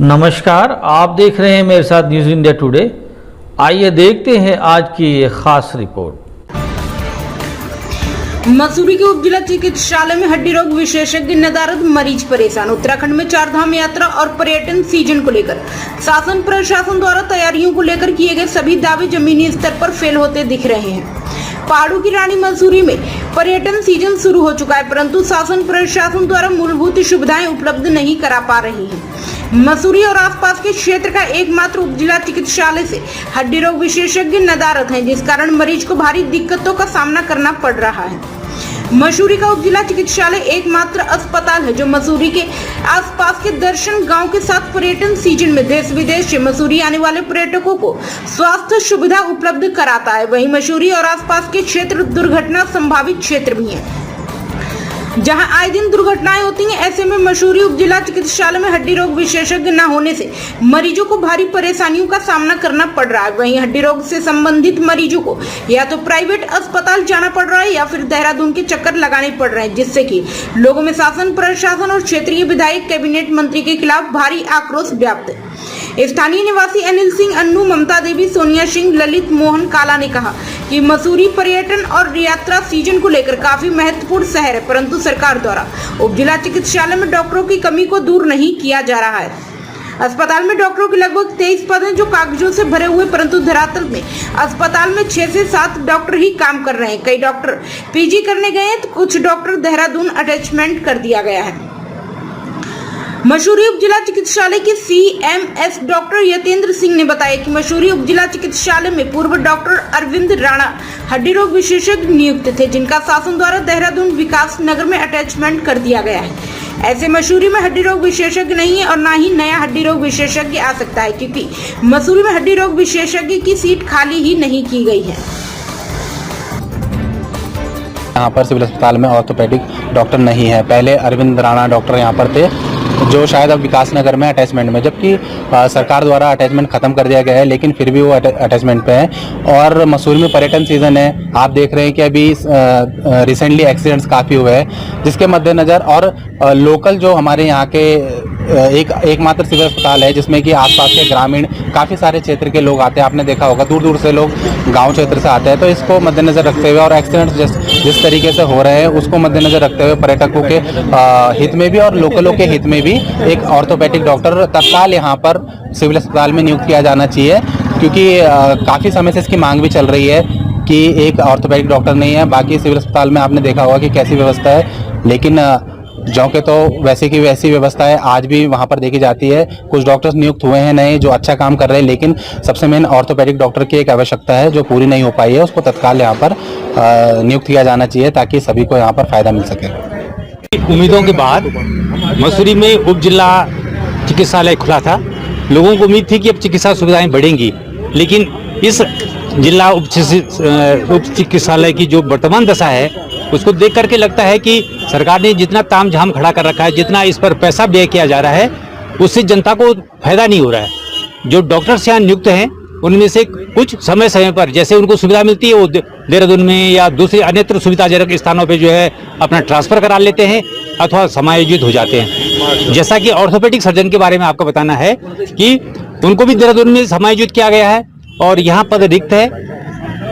नमस्कार, आप देख रहे हैं मेरे साथ न्यूज़ इंडिया टुडे। आइए देखते हैं आज की ये खास रिपोर्ट। मसूरी के उप जिला चिकित्सालय में हड्डी रोग विशेषज्ञ नदारद, मरीज परेशान। उत्तराखंड में 4 धाम यात्रा और पर्यटन सीजन को लेकर शासन प्रशासन द्वारा तैयारियों को लेकर किए गए सभी दावे जमीनी स्तर पर फेल होते दिख रहे हैं। पहाड़ों की रानी मसूरी में पर्यटन सीजन शुरू हो चुका है, परंतु शासन प्रशासन द्वारा मूलभूत सुविधाएं उपलब्ध नहीं करा पा रही हैं। मसूरी और आसपास के क्षेत्र का एकमात्र उप जिला चिकित्सालय से हड्डी रोग विशेषज्ञ नदारद हैं, जिस कारण मरीज को भारी दिक्कतों का सामना करना पड़ रहा है। मसूरी का उप जिला चिकित्सालय एकमात्र अस्पताल है जो मसूरी के आसपास के दर्शन गांव के साथ पर्यटन सीजन में देश विदेश से मसूरी आने वाले पर्यटकों को स्वास्थ्य सुविधा उपलब्ध कराता है। वहीं मसूरी और आसपास के क्षेत्र दुर्घटना संभावित क्षेत्र भी है, जहां आए दिन दुर्घटनाएं होती हैं। ऐसे में मसूरी उप जिला चिकित्सालय में हड्डी रोग विशेषज्ञ न होने से मरीजों को भारी परेशानियों का सामना करना पड़ रहा है। वहीं हड्डी रोग से संबंधित मरीजों को या तो प्राइवेट अस्पताल जाना पड़ रहा है या फिर देहरादून के चक्कर लगाने पड़ रहे हैं, जिससे कि लोगों में शासन प्रशासन और क्षेत्रीय विधायक कैबिनेट मंत्री के खिलाफ भारी आक्रोश व्याप्त है। स्थानीय निवासी अनिल सिंह अन्नू, ममता देवी, सोनिया सिंह, ललित मोहन काला ने कहा कि मसूरी पर्यटन और यात्रा सीजन को लेकर काफी महत्वपूर्ण शहर है, परंतु सरकार द्वारा उप जिला चिकित्सालय में डॉक्टरों की कमी को दूर नहीं किया जा रहा है। अस्पताल में डॉक्टरों के लगभग 23 पद हैं जो कागजों से भरे हुए, परंतु धरातल में अस्पताल में 6 से 7 डॉक्टर ही काम कर रहे हैं। कई डॉक्टर पीजी करने गए हैं तो कुछ डॉक्टर देहरादून अटैचमेंट कर दिया गया है। मसूरी उप जिला चिकित्सालय के CMS डॉक्टर यतेंद्र सिंह ने बताया कि मसूरी उप जिला चिकित्सालय में पूर्व डॉक्टर अरविंद राणा हड्डी रोग विशेषज्ञ नियुक्त थे, जिनका शासन द्वारा देहरादून विकास नगर में अटैचमेंट कर दिया गया है। ऐसे मसूरी में हड्डी रोग विशेषज्ञ नहीं है और न ही नया हड्डी रोग विशेषज्ञ आ सकता है, क्योंकि मसूरी में हड्डी रोग विशेषज्ञ की सीट खाली ही नहीं की गई है। यहाँ पर सिविल अस्पताल में ऑर्थोपेडिक डॉक्टर नहीं है। पहले अरविंद राणा डॉक्टर यहाँ पर थे, जो शायद अब विकास नगर में अटैचमेंट में, जबकि सरकार द्वारा अटैचमेंट खत्म कर दिया गया है, लेकिन फिर भी वो अटैचमेंट पे हैं। और मसूरी में पर्यटन सीजन है, आप देख रहे हैं कि अभी रिसेंटली एक्सीडेंट्स काफ़ी हुए हैं, जिसके मद्देनज़र और लोकल जो हमारे यहाँ के एकमात्र सिविल अस्पताल है जिसमें कि आसपास के ग्रामीण काफ़ी सारे क्षेत्र के लोग आते हैं। आपने देखा होगा दूर दूर से लोग गांव क्षेत्र से आते हैं, तो इसको मद्देनज़र रखते हुए और एक्सीडेंट्स जिस तरीके से हो रहे हैं उसको मद्देनज़र रखते हुए पर्यटकों के हित में भी और लोकलों के हित में भी एक ऑर्थोपेडिक डॉक्टर तत्काल यहाँ पर सिविल अस्पताल में नियुक्त किया जाना चाहिए, क्योंकि काफ़ी समय से इसकी मांग भी चल रही है कि एक ऑर्थोपेडिक डॉक्टर नहीं है। बाकी सिविल अस्पताल में आपने देखा होगा कि कैसी व्यवस्था है, लेकिन जो के तो वैसे की वैसी व्यवस्था है आज भी वहाँ पर देखी जाती है। कुछ डॉक्टर्स नियुक्त हुए हैं नए जो अच्छा काम कर रहे हैं, लेकिन सबसे मेन ऑर्थोपेडिक डॉक्टर की एक आवश्यकता है जो पूरी नहीं हो पाई है, उसको तत्काल यहाँ पर नियुक्त किया जाना चाहिए ताकि सभी को यहाँ पर फायदा मिल सके। उम्मीदों के बाद मसूरी में उप जिला चिकित्सालय खुला था। लोगों को उम्मीद थी कि अब चिकित्सा सुविधाएं बढ़ेंगी, लेकिन इस जिला उप चिकित्सालय की जो वर्तमान दशा है उसको देख करके लगता है कि सरकार ने जितना तामझाम खड़ा कर रखा है, जितना इस पर पैसा व्यय किया जा रहा है, उससे जनता को फायदा नहीं हो रहा है। जो डॉक्टर्स यहाँ नियुक्त हैं उनमें से कुछ समय समय पर जैसे उनको सुविधा मिलती है वो देहरादून में या दूसरे अन्यत्र सुविधाजनक स्थानों पे जो है अपना ट्रांसफर करा लेते हैं अथवा समायोजित हो जाते हैं। जैसा कि ऑर्थोपेडिक सर्जन के बारे में आपको बताना है कि उनको भी देहरादून में समायोजित किया गया है और यहाँ पद रिक्त है।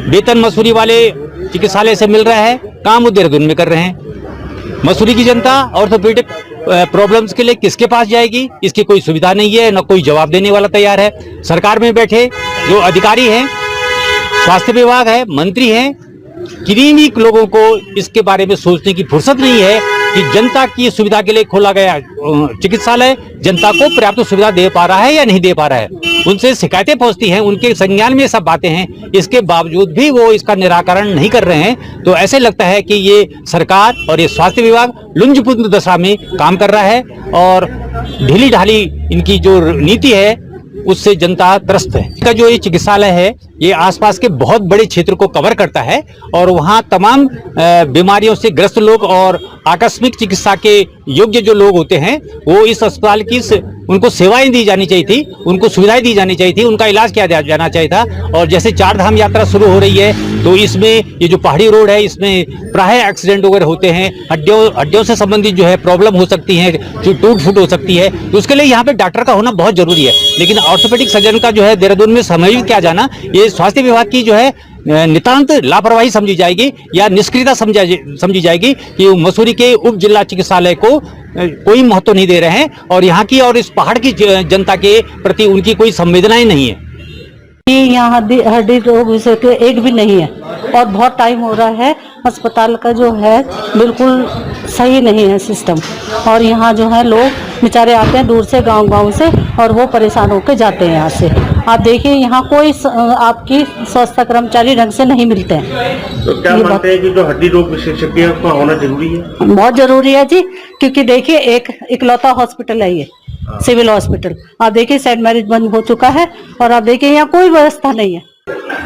वेतन मसूरी वाले चिकित्सालय से मिल रहा है, काम वो देहरादून में कर रहे हैं। मसूरी की जनता ऑर्थोपेडिक प्रॉब्लम्स के लिए किसके पास जाएगी, इसकी कोई सुविधा नहीं है, न कोई जवाब देने वाला तैयार है। सरकार में बैठे जो अधिकारी हैं, स्वास्थ्य विभाग है, मंत्री हैं, किन्हीं भी लोगों को इसके बारे में सोचने की फुर्सत नहीं है कि जनता की सुविधा के लिए खोला गया चिकित्सालय जनता को पर्याप्त सुविधा दे पा रहा है या नहीं दे पा रहा है। उनसे शिकायतें पहुंचती हैं, उनके संज्ञान में सब बातें हैं, इसके बावजूद भी वो इसका निराकरण नहीं कर रहे हैं। तो ऐसे लगता है कि ये सरकार और ये स्वास्थ्य विभाग लुंजपुंज दशा में काम कर रहा है और ढीली ढाली इनकी जो नीति है उससे जनता त्रस्त है। इसका जो ये चिकित्सालय है ये आसपास के बहुत बड़े क्षेत्र को कवर करता है और वहाँ तमाम बीमारियों से ग्रस्त लोग और आकस्मिक चिकित्सा के योग्य जो लोग होते हैं वो इस अस्पताल की उनको सेवाएं दी जानी चाहिए थी, उनको सुविधाएं दी जानी चाहिए थी, उनका इलाज किया जाना चाहिए था। और जैसे 4 धाम यात्रा शुरू हो रही है तो इसमें ये जो पहाड़ी रोड है इसमें प्राय एक्सीडेंट वगैरह होते हैं, हड्डियों से संबंधित जो है प्रॉब्लम हो सकती है, जो टूट फूट हो सकती है, तो उसके लिए यहाँ पे डॉक्टर का होना बहुत जरूरी है। लेकिन ऑर्थोपेडिक सर्जन का जो है देहरादून में समायोजित किया जाना ये स्वास्थ्य विभाग की जो है नितांत लापरवाही समझी जाएगी या निष्क्रियता समझी जाएगी कि मसूरी के उप जिला चिकित्सालय को कोई महत्व नहीं दे रहे हैं और यहाँ की और इस पहाड़ की जनता के प्रति उनकी कोई संवेदनाएं नहीं है। यहाँ हड्डी रोग विशेषज्ञ एक भी नहीं है और बहुत टाइम हो रहा है। अस्पताल का जो है बिल्कुल सही नहीं है सिस्टम और यहाँ जो है लोग बेचारे आते हैं दूर से गांव से और वो परेशान होकर जाते हैं यहाँ से। आप देखिए यहाँ कोई आपकी स्वास्थ्य कर्मचारी ढंग से नहीं मिलते हैं। तो क्या मानते हैं कि जो हड्डी रोग विशेषज्ञ का होना जरूरी है? बहुत जरूरी है जी, क्योंकि देखिए एक इकलौता हॉस्पिटल है ये सिविल हॉस्पिटल। आप देखिए सेंट मैरिज बंद हो चुका है और आप देखिए यहाँ कोई व्यवस्था नहीं है।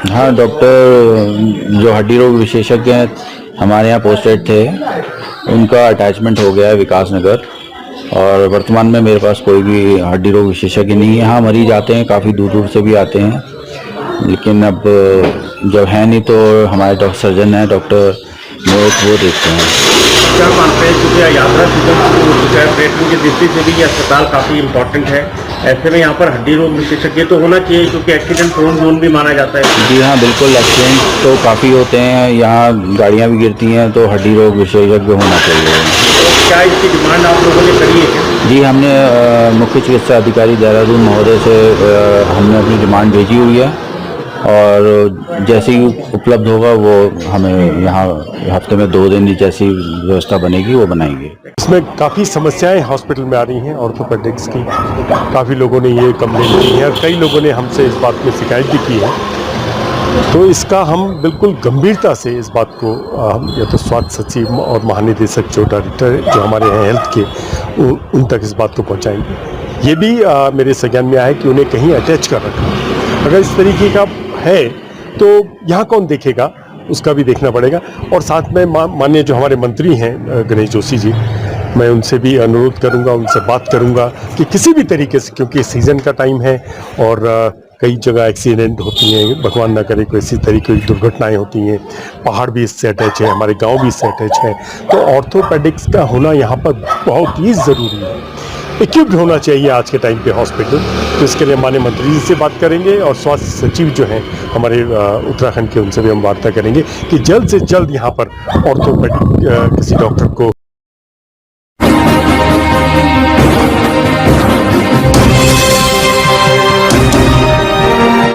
हाँ, डॉक्टर जो हड्डी रोग विशेषज्ञ हैं हमारे यहाँ पोस्टेड थे, उनका अटैचमेंट हो गया है विकास नगर और वर्तमान में मेरे पास कोई भी हड्डी रोग विशेषज्ञ नहीं है। हाँ, मरीज आते हैं, काफ़ी दूर दूर से भी आते हैं, लेकिन अब जब है नहीं तो हमारे डॉक्टर सर्जन हैं डॉक्टर मोहित, वो देखते हैं। क्या मानते हैं क्योंकि यात्रा सीजन शुरू हो चुका है, पर्यटन की दृष्टि से भी ये अस्पताल काफ़ी इम्पोर्टेंट है, ऐसे में यहाँ पर हड्डी रोग विशेषज्ञ तो होना चाहिए क्योंकि एक्सीडेंट प्रोन जोन भी माना जाता है। जी हाँ, बिल्कुल, एक्सीडेंट तो काफ़ी होते हैं, यहाँ गाड़ियाँ भी गिरती हैं, तो हड्डी रोग विशेषज्ञ होना चाहिए। तो क्या इसकी डिमांड आप लोगों ने करी है क्या? जी, हमने मुख्य चिकित्सा अधिकारी देहरादून महोदय से हमने अपनी डिमांड भेजी हुई है और जैसे ही उपलब्ध होगा वो हमें यहाँ हफ्ते में 2 दिन जैसी व्यवस्था बनेगी वो बनाएंगे। इसमें काफ़ी समस्याएं हॉस्पिटल में आ रही हैं ऑर्थोपेडिक्स की, काफ़ी लोगों ने ये कंप्लेंट की है और कई लोगों ने हमसे इस बात में शिकायत भी की है। तो इसका हम बिल्कुल गंभीरता से इस बात को हम या तो स्वास्थ्य सचिव और महानिदेशक जो डायरेक्टर जो हमारे हैं हेल्थ के उन तक इस बात को पहुंचाएंगे। ये भी मेरे संज्ञान में आया है कि उन्हें कहीं अटैच कर रखा। अगर इस तरीके का है तो यहाँ कौन देखेगा, उसका भी देखना पड़ेगा। और साथ में माननीय जो हमारे मंत्री हैं गणेश जोशी जी, मैं उनसे भी अनुरोध करूंगा, उनसे बात करूंगा कि किसी भी तरीके से, क्योंकि सीज़न का टाइम है और कई जगह एक्सीडेंट होती हैं, भगवान ना करे कोई इसी तरीके की दुर्घटनाएं होती हैं, पहाड़ भी इससे अटैच है, हमारे गांव भी इससे अटैच है, तो ऑर्थोपेडिक्स का होना यहाँ पर बहुत ही ज़रूरी है। इक्विप्ड होना चाहिए आज के टाइम पे हॉस्पिटल। तो इसके लिए माननीय मंत्री जी से बात करेंगे और स्वास्थ्य सचिव जो हैं हमारे उत्तराखंड के, उनसे भी हम वार्ता करेंगे कि जल्द से जल्द यहाँ पर ऑर्थोपेडिक किसी डॉक्टर को